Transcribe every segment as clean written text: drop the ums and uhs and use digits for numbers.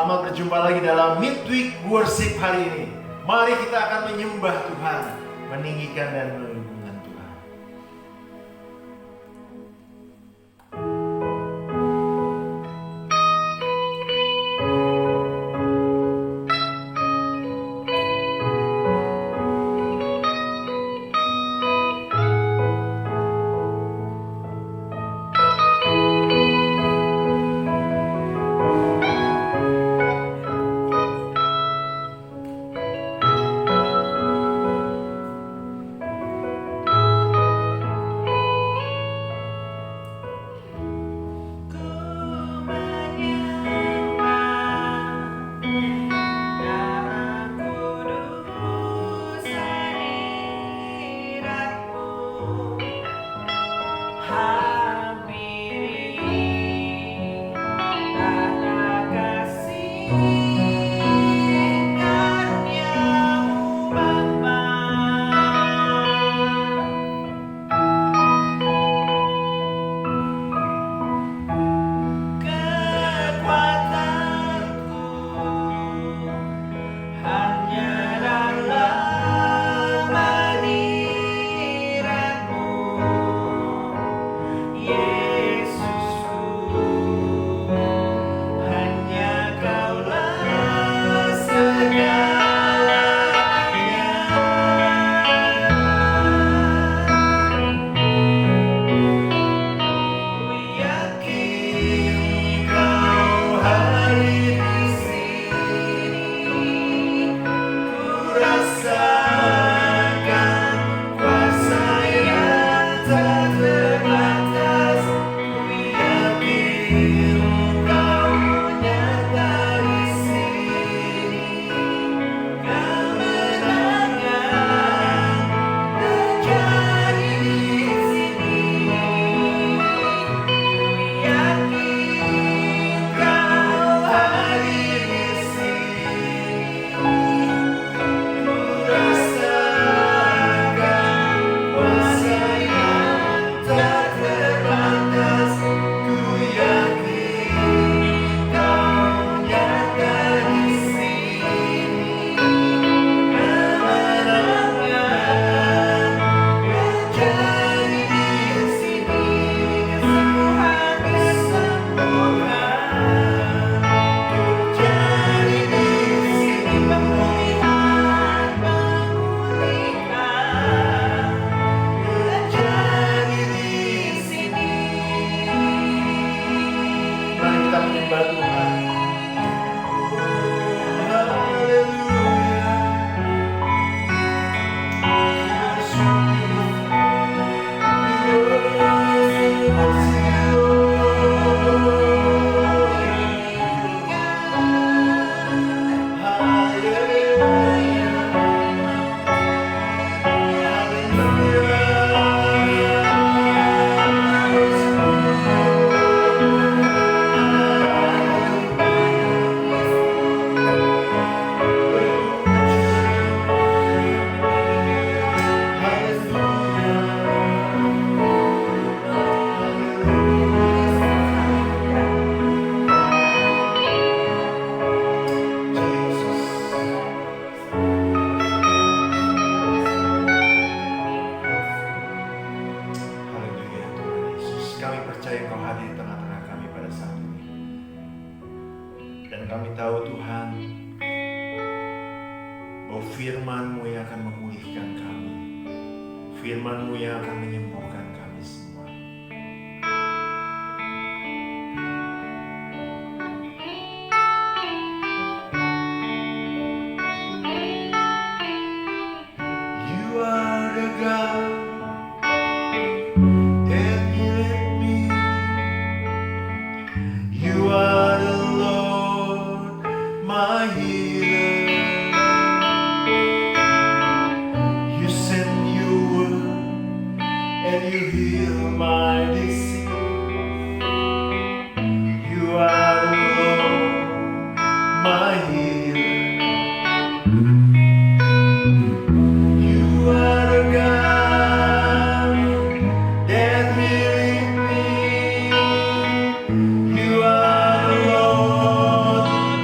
Selamat berjumpa lagi dalam Midweek Worship hari ini. Mari kita akan menyembah Tuhan, meninggikan dan menghubungkan Tuhan.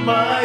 My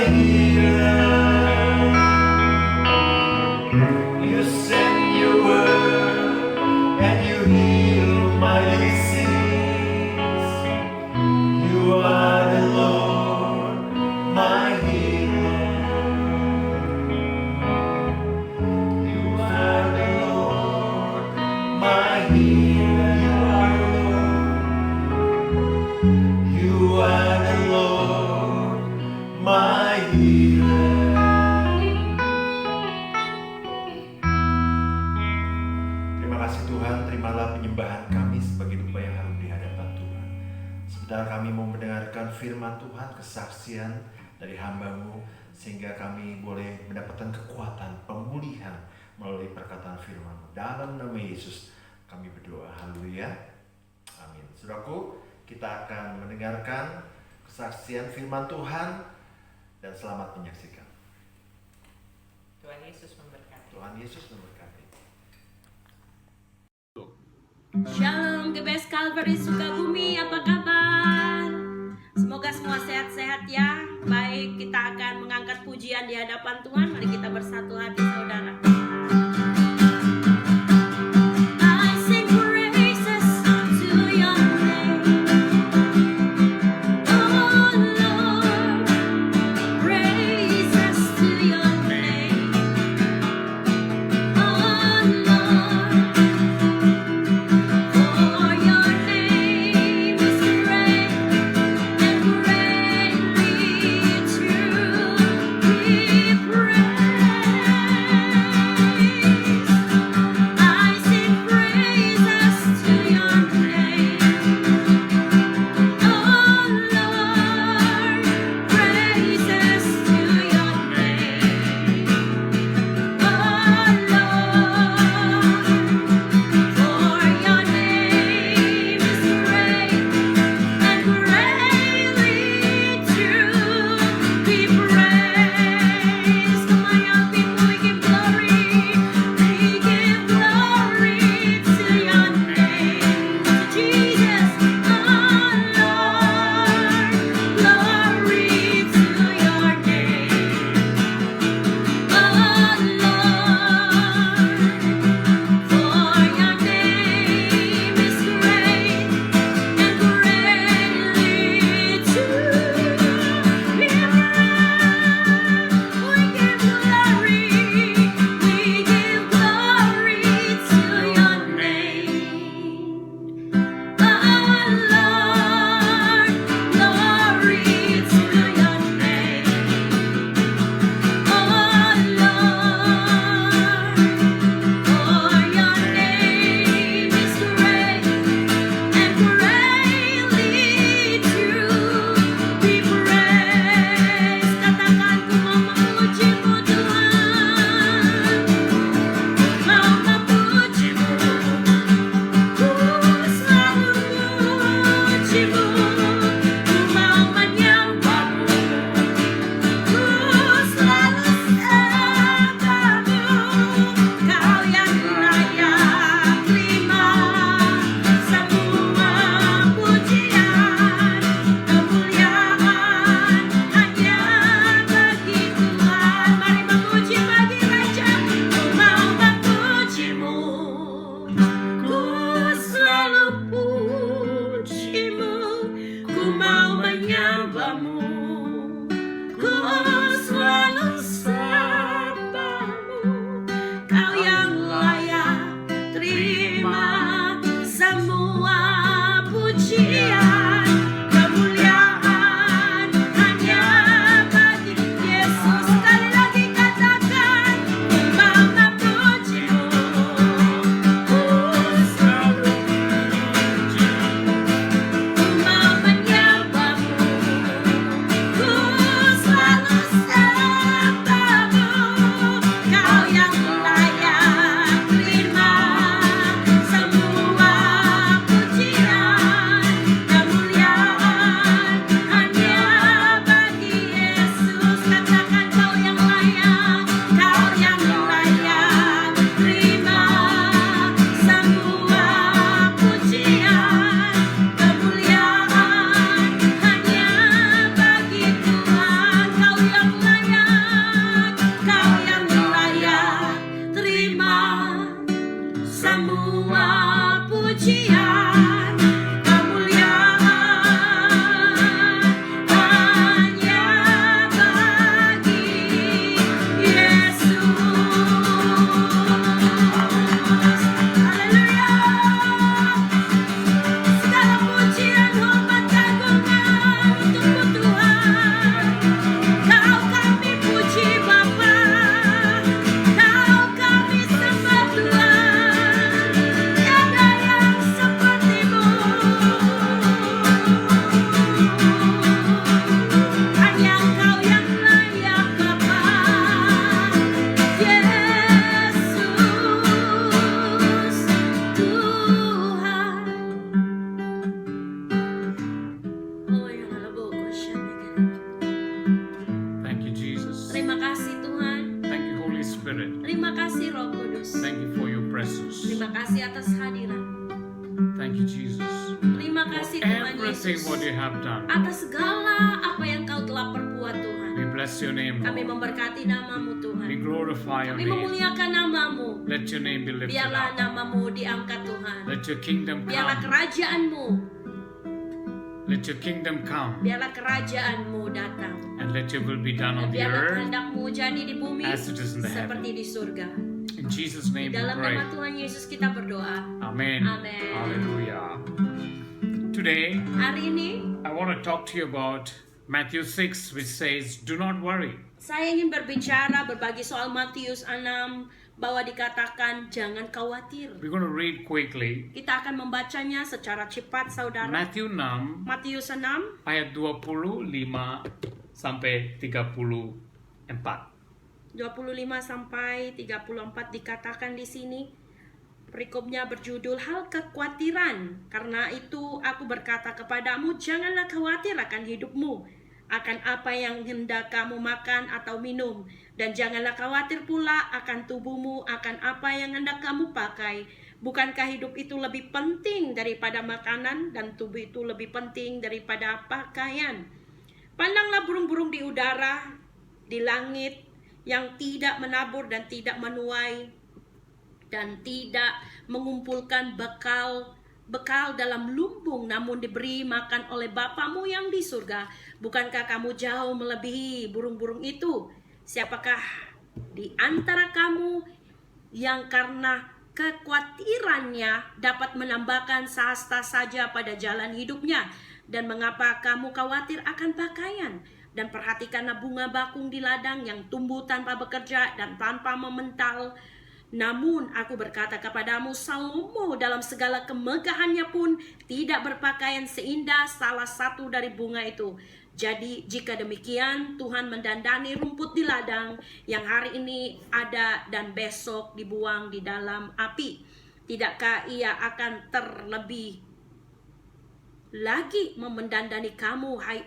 kesaksian dari hamba-Mu, sehingga kami boleh mendapatkan kekuatan, pemulihan melalui perkataan firman-Mu. Dalam nama Yesus kami berdoa, haleluya, amin. Saudaraku, kita akan mendengarkan kesaksian firman Tuhan dan selamat menyaksikan. Tuhan Yesus memberkati. Tuhan Yesus memberkati. Shalom GBS Calvary Sukabumi, apa kabar? Semoga semua sehat-sehat ya. Baik, kita akan mengangkat pujian di hadapan Tuhan. Mari kita bersatu hati saudara. I sing praises to your name, oh Lord, praises to your name, oh Lord. For your name is great and greatly to be praised. Spirit. Terima kasih Roh Kudus. Thank you for your presence. Terima kasih atas hadirat. Thank you, Jesus. Terima For kasih Tuhan everything Yesus. what you have done. Atas segala apa yang Kau telah perbuat Tuhan. We bless your name, Kami Lord. memberkati nama-Mu We Tuhan. glorify your Kami name. memuliakan nama-Mu. Let your name be lifted Biarlah up. nama-Mu diangkat Tuhan. Let your kingdom Biarlah come. kerajaan-Mu. Let your kingdom come. Biarlah kerajaan-Mu datang. And let your will be done Dan on the biarlah earth kehendak-Mu jadi di bumi as it is in the heaven. seperti di surga. In Jesus' name we Dalam pray. nama Tuhan Yesus kita berdoa. Amen. Amen. Hallelujah. Today, Hari ini I want to talk to you about Matthew 6, which says, "Do not worry." saya ingin berbicara berbagi soal Matius 6 bahwa dikatakan jangan khawatir. We're going to read quickly. Kita akan membacanya secara cepat saudara. Matthew 6 Matius 6 ayat 25 sampai 34. 25 sampai 34 dikatakan di sini. Perikopnya berjudul hal kekhawatiran. Karena itu aku berkata kepadamu, janganlah khawatir akan hidupmu, akan apa yang hendak kamu makan atau minum, dan janganlah khawatir pula akan tubuhmu, akan apa yang hendak kamu pakai. Bukankah hidup itu lebih penting daripada makanan, dan tubuh itu lebih penting daripada pakaian? Pandanglah burung-burung di udara, di langit, yang tidak menabur dan tidak menuai, dan tidak mengumpulkan bekal dalam lumbung, namun diberi makan oleh Bapamu yang di surga. Bukankah kamu jauh melebihi burung-burung itu? Siapakah di antara kamu yang karena kekhawatirannya dapat menambahkan sehasta saja pada jalan hidupnya? Dan mengapa kamu khawatir akan pakaian? Dan perhatikanlah bunga bakung di ladang yang tumbuh tanpa bekerja dan tanpa memental. Namun aku berkata kepadamu, Salomo dalam segala kemegahannya pun tidak berpakaian seindah salah satu dari bunga itu. Jadi jika demikian, Tuhan mendandani rumput di ladang yang hari ini ada dan besok dibuang di dalam api. Tidakkah ia akan terlebih lagi mendandani kamu, hai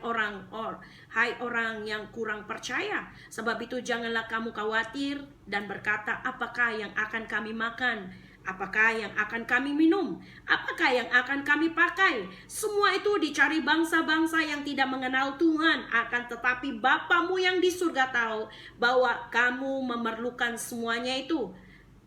orang yang kurang percaya? Sebab itu janganlah kamu khawatir dan berkata, apakah yang akan kami makan? Apakah yang akan kami minum? Apakah yang akan kami pakai? Semua itu dicari bangsa-bangsa yang tidak mengenal Tuhan. Akan tetapi Bapamu yang di surga tahu bahwa kamu memerlukan semuanya itu.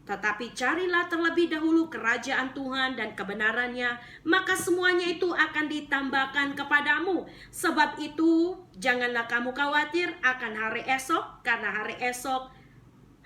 Tetapi carilah terlebih dahulu kerajaan Tuhan dan kebenarannya, maka semuanya itu akan ditambahkan kepadamu. Sebab itu janganlah kamu khawatir akan hari esok, karena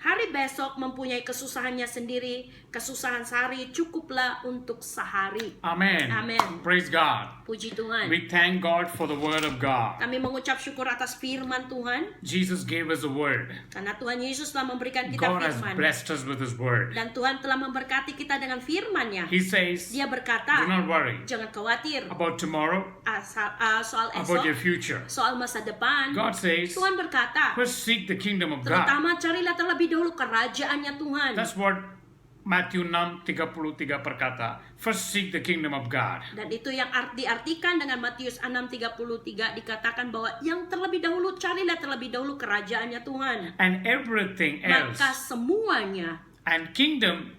hari besok mempunyai kesusahannya sendiri. Kesusahan sehari cukuplah untuk sehari. Amen. Amen. Praise God. Puji Tuhan. We thank God for the word of God. Kami mengucap syukur atas firman Tuhan, Jesus gave us a word. karena Tuhan Yesus telah memberikan kita God has firman. blessed us with his word. Dan Tuhan telah memberkati kita dengan firman-Nya. He says, Dia "Do berkata, not worry jangan khawatir about tomorrow, soal about your esok, future." soal masa depan. God says, Tuhan berkata, "First seek the kingdom of God." terutama carilah terlebih dahulu kerajaannya Tuhan. That's what Matthew 6:33 berkata. First seek the kingdom of God. Dan itu yang diartikan dengan Matius 6:33 dikatakan bahwa yang terlebih dahulu, carilah terlebih dahulu kerajaannya Tuhan. And everything else, Maka semuanya, and kingdom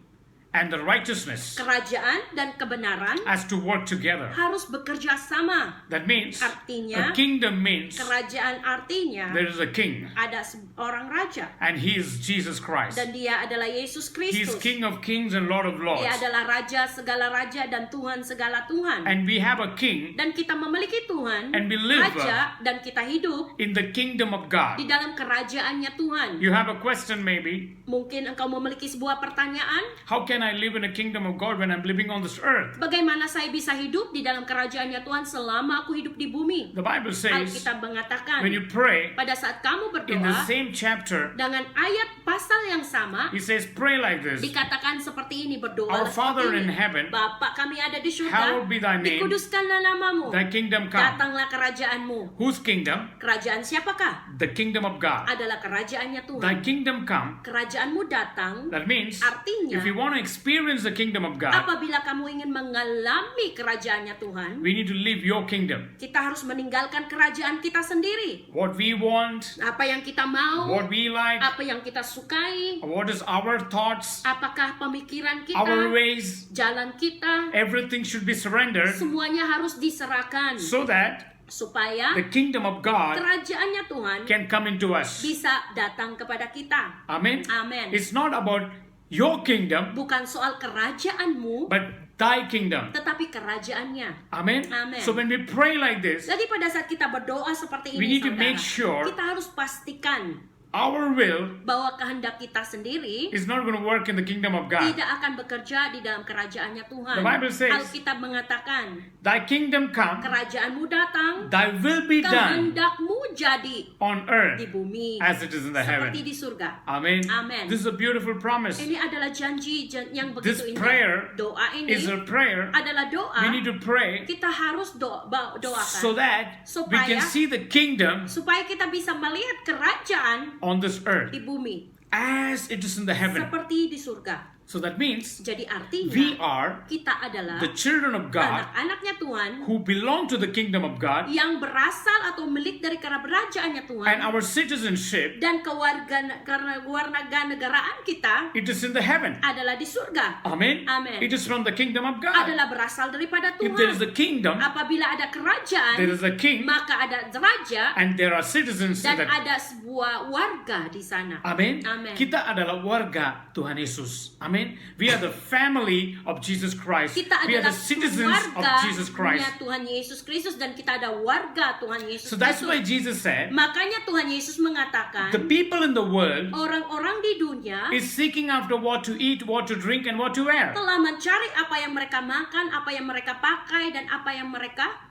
and the righteousness kerajaan dan kebenaran has to work together. harus bekerja sama. That means Artinya, a kingdom means kerajaan artinya there is a king, ada seorang raja. and he is Jesus Christ. Dan dia adalah Yesus He is Kristus. King of kings and Lord of lords. Dia adalah raja segala raja dan Tuhan segala Tuhan. And we have a king Dan kita memiliki Tuhan, and we live raja, dan kita hidup in the kingdom of God. di dalam kerajaannya Tuhan. You have a question maybe, Mungkin engkau memiliki sebuah pertanyaan, how can I live in the kingdom of God when I'm living on this earth? bagaimana saya bisa hidup di dalam kerajaannya Tuhan selama aku hidup di bumi? The Bible says Alkitab mengatakan, when you pray pada saat kamu in the berdoa, same chapter, dengan ayat pasal yang sama, he says pray like this. dikatakan seperti ini, berdoa Our Father seperti in ini. heaven, Bapa kami ada di surga, hallowed be thy name, dikuduskanlah namamu, thy kingdom come. datanglah kerajaanmu. Whose kingdom? Kerajaan siapakah? The kingdom of God. Adalah kerajaannya Tuhan. Thy kingdom come. Kerajaanmu datang, That means artinya if you want to experience the kingdom of God, Apabila kamu ingin mengalami kerajaannya Tuhan, we need to live your kingdom. kita harus meninggalkan kerajaan kita sendiri. What we want, Apa yang kita mau, what we like, apa yang kita sukai, what is our thoughts, apakah pemikiran our kita, ways, jalan kita, everything should be surrendered semuanya harus diserahkan so that supaya the kingdom of God kerajaannya Tuhan can come into us. bisa datang kepada kita. Amen. Amen. It's not about your kingdom, Bukan soal kerajaanmu, but thy kingdom. tetapi kerajaannya. Amen. Amen. So when we pray like this, Jadi pada saat kita berdoa seperti we ini, need to make saudara, sure kita harus pastikan our will bahwa kehendak kita sendiri is not going to work in the kingdom of God. tidak akan bekerja di dalam kerajaannya Tuhan. The Bible says, Alkitab mengatakan, thy kingdom come, kerajaanmu datang, thy will be done kehendakmu jadi on di earth bumi as it is in the heaven. seperti di surga. Amen. Amen. This is a beautiful promise. Ini adalah janji yang This begitu prayer indah. Doa ini is a prayer. adalah doa. We need to pray Kita harus doakan so that we can Supaya- see the kingdom supaya kita bisa melihat kerajaan on this earth di bumi as it is in the heaven. seperti di surga. So that means Jadi artinya we are kita adalah the children of God anak-anaknya Tuhan who belong to the kingdom of God, yang berasal atau milik dari kerajaannya Tuhan, and our citizenship, dan kewarganegaraan kita it is in the heaven. adalah di surga. Amen. Amen. It is from the kingdom of God. Adalah berasal daripada If there is Tuhan. a kingdom, Apabila ada kerajaan, there is a king, maka ada raja and there are citizens in dan that. ada sebuah warga di sana. Amen. Amen. Kita adalah warga Tuhan Yesus. Amen. We are the family of Jesus Christ. Kita We are adalah the citizens of Jesus Christ. Tuhan Yesus Kristus, dan kita ada warga Tuhan Yesus So that's Kristus. why Jesus said, Makanya Tuhan Yesus mengatakan, the people in the world orang-orang di dunia is seeking after what to eat, what to drink, and what to wear. telah mencari apa yang mereka makan, apa yang mereka pakai, dan apa yang mereka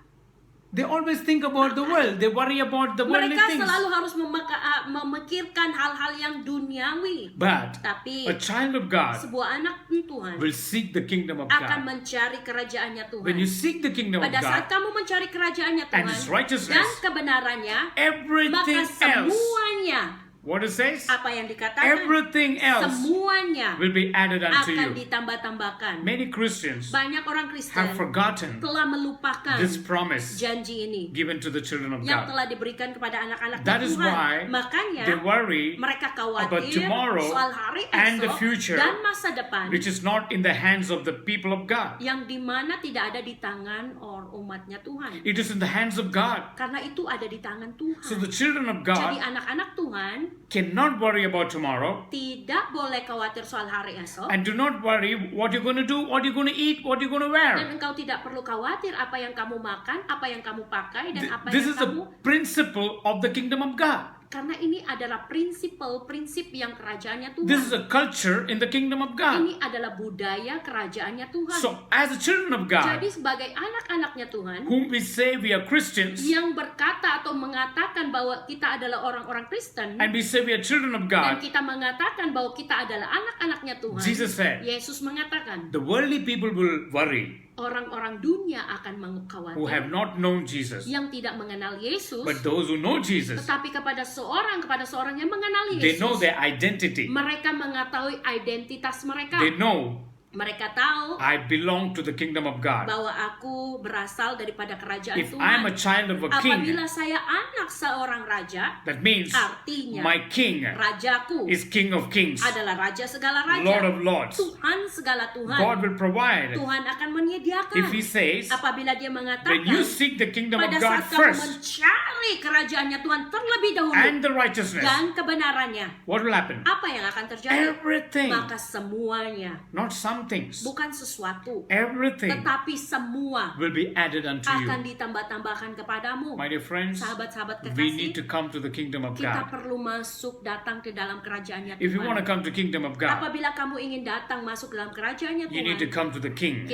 They always think about the world. They worry about the worldly mereka things. selalu harus memikirkan hal-hal yang duniawi. But Tapi a child of God sebuah anak Tuhan will seek the kingdom of akan God. mencari kerajaannya Tuhan. When you seek the kingdom of Pada saat God kamu mencari kerajaannya and Tuhan His righteousness, dan kebenarannya, maka everything else, semuanya, what it says, apa yang dikatakan, everything else semuanya will be added unto akan you. ditambah-tambahkan. Many Christians Banyak orang Kristen have forgotten telah melupakan this promise janji ini given to the children of yang God. telah diberikan kepada anak-anak That is Tuhan. why Makanya they worry mereka about khawatir tomorrow soal hari and the esok future, dan masa depan, which is not in the hands of the people of God. yang dimana tidak ada di tangan umatnya Tuhan. It is in the hands of God. Karena itu ada di tangan Tuhan. So the children of Jadi God anak-anak Tuhan cannot worry about tomorrow, tidak boleh khawatir soal hari esok, and do not worry what you're going to do, what you're going to eat, what you're going to wear. dan engkau tidak perlu khawatir apa yang kamu makan, apa yang kamu pakai, dan apa This yang is kamu, the principle of the kingdom of God. karena ini adalah prinsip yang kerajaannya Tuhan. This is a culture in the kingdom of God. Ini adalah budaya kerajaannya Tuhan. So as the children of God, Jadi sebagai anak-anaknya Tuhan whom we say we are Christians, yang berkata atau mengatakan bahwa kita adalah orang-orang Kristen, and we say we are children of dan God, kita mengatakan bahwa kita adalah anak-anaknya Tuhan, Jesus said, Yesus mengatakan the worldly people will worry orang-orang dunia akan who have mengkhawatir not known Jesus, yang tidak mengenal Yesus, but those who know Jesus, tetapi kepada seorang yang mengenal they know Yesus, their identity. mereka mengetahui identitas mereka. They know Mereka tahu I belong to the kingdom of God. bahwa aku berasal daripada kerajaan If Tuhan. I'm a child of a king, Apabila saya anak seorang raja, that means artinya my king rajaku is King of Kings, adalah raja segala raja, Lord of Lords. Tuhan segala Tuhan. God will provide. Tuhan akan menyediakan. If He says, Apabila dia when mengatakan, you seek the kingdom of pada God saat kamu first mencari kerajaannya Tuhan terlebih dahulu and the righteousness, dan kebenarannya, what will happen? apa yang akan terjadi? Everything, Maka semuanya, not some things, bukan sesuatu, everything tetapi semua will be added unto akan you. ditambah-tambahkan kepadamu. My dear friends, Sahabat-sahabat we need kekasih, to come to the kingdom of kita God. perlu masuk datang ke dalam kerajaannya If you want to Tuhan. come to kingdom of God, Apabila kamu ingin datang masuk dalam kerajaannya you need to Tuhan, come to the king.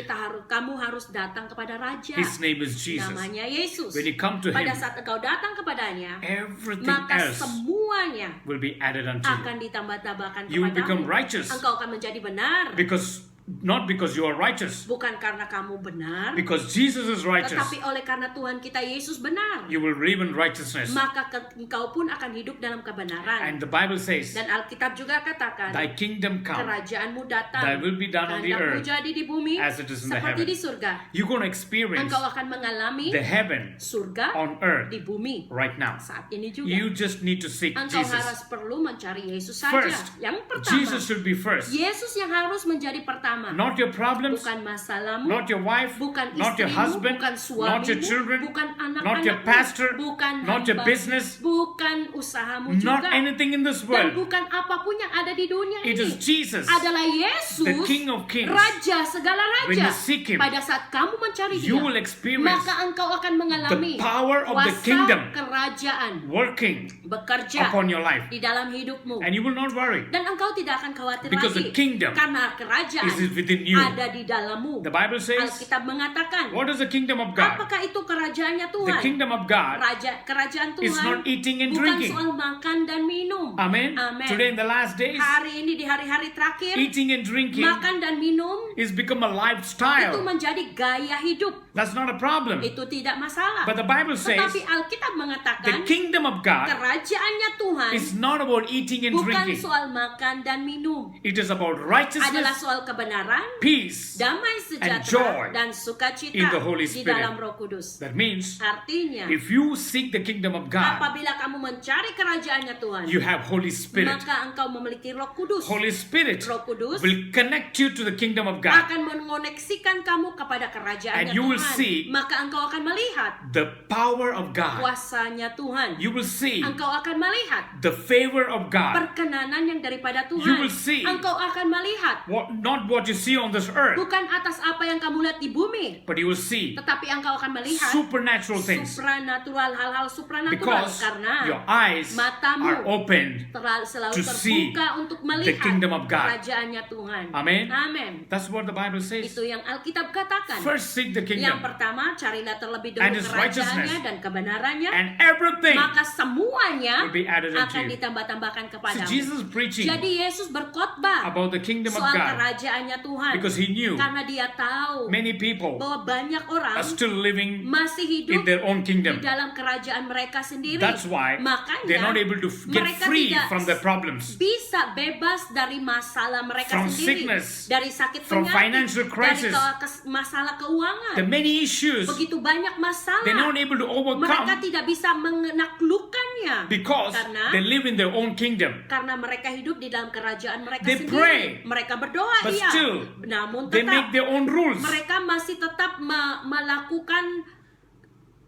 kamu harus datang kepada raja. His name is Jesus. Namanya Yesus. When you come to Pada him, saat engkau datang kepadanya, everything maka else semuanya will be added unto you. akan ditambah-tambahkan You will become kepadamu. righteous Engkau akan menjadi benar. because not because you are righteous, bukan karena kamu benar, because Jesus is righteous, tetapi oleh karena Tuhan kita Yesus benar, you will live in righteousness. maka engkau pun akan hidup dalam kebenaran. And the Bible says, Dan Alkitab juga katakan, thy kingdom come, kerajaanmu datang, thy will be done on the kehendakmu earth jadi di bumi as it is in the seperti heaven. di surga. You're going to experience Engkau akan mengalami the heaven surga on earth di bumi right now. saat ini juga. You just need to seek Engkau Jesus. harus perlu mencari Yesus saja. First, Yang pertama, Jesus should be first. Yesus yang harus menjadi pertama. Not your problems, Bukan masalahmu, not your wife, bukan not your istrimu, husband, bukan suamimu, not your children, bukan not your anak-anakmu, pastor, bukan not your hamba, business, bukan usahamu not juga, anything in this dan world. bukan apapun yang ada di dunia It ini. is Jesus, Adalah Yesus, the King of Kings. Raja segala When raja. you seek Him, Pada saat kamu mencari you Dia, will experience maka engkau akan mengalami the power of the kuasa kingdom kerajaan working bekerja upon your life. di dalam hidupmu. And you will not worry, Dan engkau tidak akan khawatir because lagi, the kingdom karena kerajaan is within you. ada di dalammu. The Bible says, Alkitab mengatakan, what is the kingdom of God? apakah itu kerajaannya The Tuhan? kingdom of God Kerajaan is Tuhan not eating and bukan drinking. soal makan dan minum. Amen. Amen. Today in the last days, Hari ini di hari-hari terakhir, eating and drinking makan dan minum is become a itu lifestyle. menjadi gaya hidup. That's not a problem. Itu tidak masalah. But the Bible says Tetapi Alkitab the mengatakan kingdom of God kerajaannya Tuhan is not about eating and bukan drinking. soal makan dan minum. It is about Adalah righteousness, soal kebenaran, peace. damai joy sejahtera, dan sukacita in the Holy di Spirit. dalam Roh Kudus. That means Artinya, if you seek the kingdom of God, apabila kamu mencari kerajaannya Tuhan, you have Holy Spirit. maka engkau memiliki Roh Kudus. Holy Spirit Roh Kudus will connect you to the kingdom of God. akan mengoneksikan kamu kepada kerajaannya And you will Tuhan. see Maka engkau akan melihat The power of God. kuasanya Tuhan. You will see Engkau akan melihat the favor of God. perkenanan yang daripada You Tuhan. will see Engkau akan melihat Not what you see on this earth, bukan atas apa yang kamu lihat di bumi, but you will see tetapi engkau akan melihat supernatural things. supranatural, hal-hal supranatural, Because karena your eyes matamu are open. selalu to see terbuka untuk melihat kingdom of God. kerajaannya Tuhan. Amen. Amen. That's what the Bible says. Itu yang Alkitab katakan. First seek the Yang kingdom, pertama, carilah terlebih And dahulu His kerajaannya righteousness. dan kebenarannya, and everything maka semuanya will be added unto akan you. ditambah-tambahkan So kepadamu. Jesus is preaching Jadi Yesus berkhotbah about the kingdom of soal God kerajaannya Tuhan because He knew karena Dia tahu many people bahwa banyak orang are still living masih in hidup their own di kingdom. dalam kerajaan mereka sendiri. That's why Makanya they're not able to get mereka free tidak from their problems, bisa bebas dari masalah mereka From sendiri, sickness, dari sakit from penyakit, financial crisis. dari masalah keuangan. the many issues Begitu banyak masalah, they're not able to mereka overcome tidak bisa menaklukkannya because karena they live in their own kingdom. mereka hidup di dalam kerajaan mereka They sendiri. pray, Mereka berdoa, but iya. still, Namun They tetap make their own rules. mereka masih tetap melakukan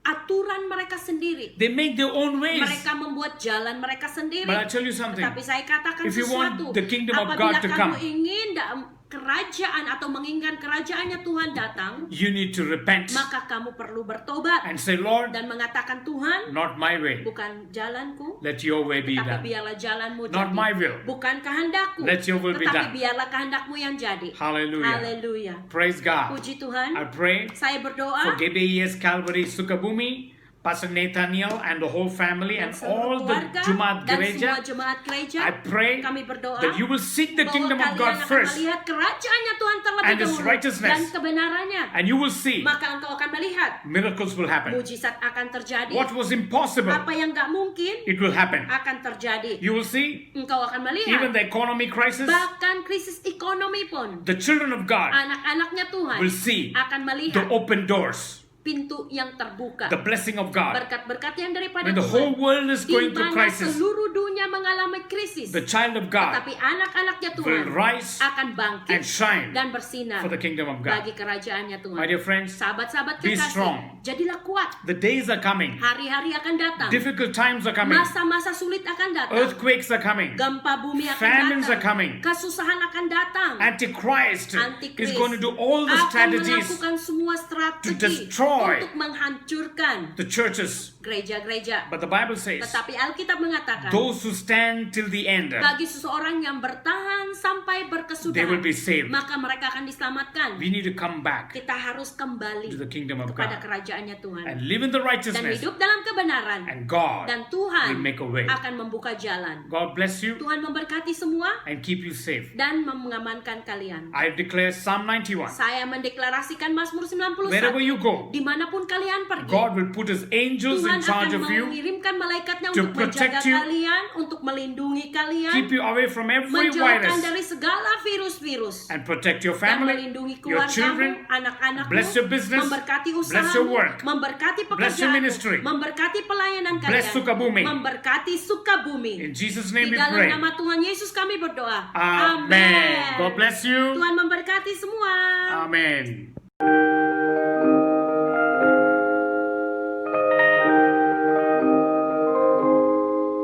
aturan mereka sendiri. They make their own ways. Mereka membuat jalan mereka sendiri. But I tell you something. Tetapi saya katakan If you want sesuatu. the kingdom of Apabila God to kamu come, ingin kerajaan atau menginginkan kerajaannya Tuhan datang, you need to repent maka kamu perlu bertobat and say, Lord, dan mengatakan, Tuhan, not my way. bukan jalanku, Let your way be tapi done. biarlah jalanmu Not jadi. my will. Bukan kehendakku, Let your will be tetapi done. biarlah kehendakmu yang jadi. Hallelujah. Haleluya. Praise God. Puji Tuhan. I pray Saya berdoa for GBES Calvary Sukabumi, Pastor Nathaniel and the whole family and seluruh all the keluarga Jumaat dan Gereja. semua jemaat gereja. I pray Kami berdoa that you will seek the bahwa kingdom of kalian God akan first, melihat kerajaannya Tuhan terlebih and His dahulu righteousness. dan kebenarannya. and you will see Maka engkau akan melihat miracles will happen. mujizat akan terjadi. What was impossible, Apa yang gak mungkin it will happen. akan terjadi. You will see Engkau akan even melihat the economic crisis, bahkan krisis ekonomi pun the children of God anak-anaknya Tuhan will see akan the melihat open doors, pintu yang terbuka, the blessing of God. berkat-berkat yang daripada When the whole Tuhan, world is di going through mana crisis, seluruh dunia mengalami krisis, the child of God tetapi anak-anaknya will Tuhan rise akan bangkit and shine dan bersinar for the kingdom of God. bagi kerajaannya Tuhan. My dear friends, Sahabat-sahabat be kekasih, strong. jadilah kuat. the days are coming. Hari-hari akan datang. Difficult times are coming. Masa-masa sulit akan datang. Earthquakes are coming. Gempa bumi akan Famines datang. are coming. Kesusahan akan datang. Antichrist is Antikris going to do all the akan strategies melakukan semua to strategi destroy destroy untuk menghancurkan the churches. gereja-gereja. But the Bible says, Tetapi Alkitab mengatakan, those who stand till the end, bagi seseorang yang bertahan sampai they will berkesudahan, be saved. maka mereka akan diselamatkan. We need to come back Kita harus kembali to the kingdom of kepada God kerajaannya Tuhan and live in the dan righteousness, hidup dalam kebenaran, and God dan Tuhan will make a way. akan membuka jalan. God bless you Tuhan memberkati semua and keep you safe. dan mengamankan kalian. I declare Psalm 91. Saya mendeklarasikan Mazmur 91. Wherever you go, Dimanapun kalian pergi, God will put His angels in Tuhan charge akan of you, mengirimkan malaikatnya to untuk menjaga protect you, kalian, untuk melindungi kalian, keep you away from every menjauhkan virus, dari segala virus-virus, and protect your dan family, melindungi your keluargamu, children. anak-anakmu, Bless your business, memberkati bless your usahamu, work, memberkati bless your pekerjaanmu, ministry, memberkati pelayanan bless kalian, Sukabumi. memberkati Sukabumi. In Jesus' name Di we dalam pray. nama Tuhan Yesus kami berdoa. Amen. God bless you. Tuhan memberkati semua. Amen.